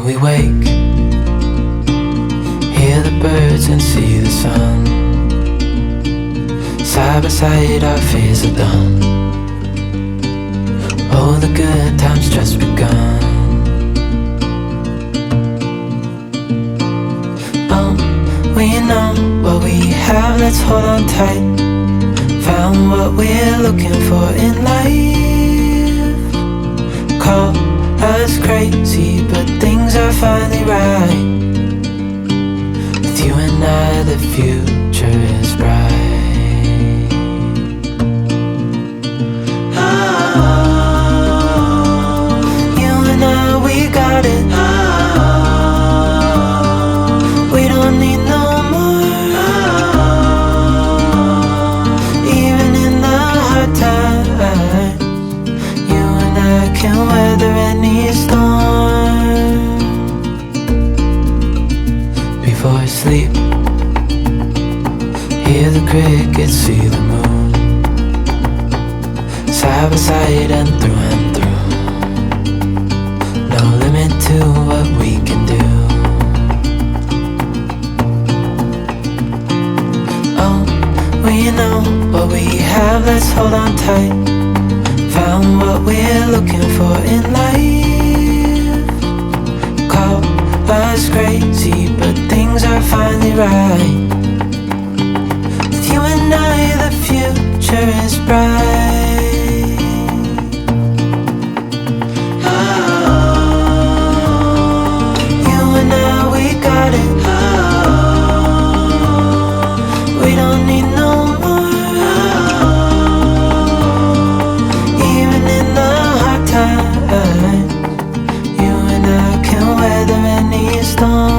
we wake, hear the birds and see the sun. Side by side our fears are done. Oh, the good times just begun. Oh, we know what we have, let's hold on tight. Found what we're looking for in life. Call us crazy, but things are finally right. With you and I, the future is bright. Oh, you and I, we got it. Oh, we don't need no more. Oh, even in the hard times, you and I can weather any storm. Before I sleep, hear the crickets, see the moon. Side by side and through. No limit to what we can do. Oh, we know what we have, let's hold on tight. Found what we're looking for in life. Call us crazy, but things are finally right. With you and I, the future is bright. Oh, you and I, we got it. Oh, we don't need no more. Oh, even in the hard times, you and I can weather any storm.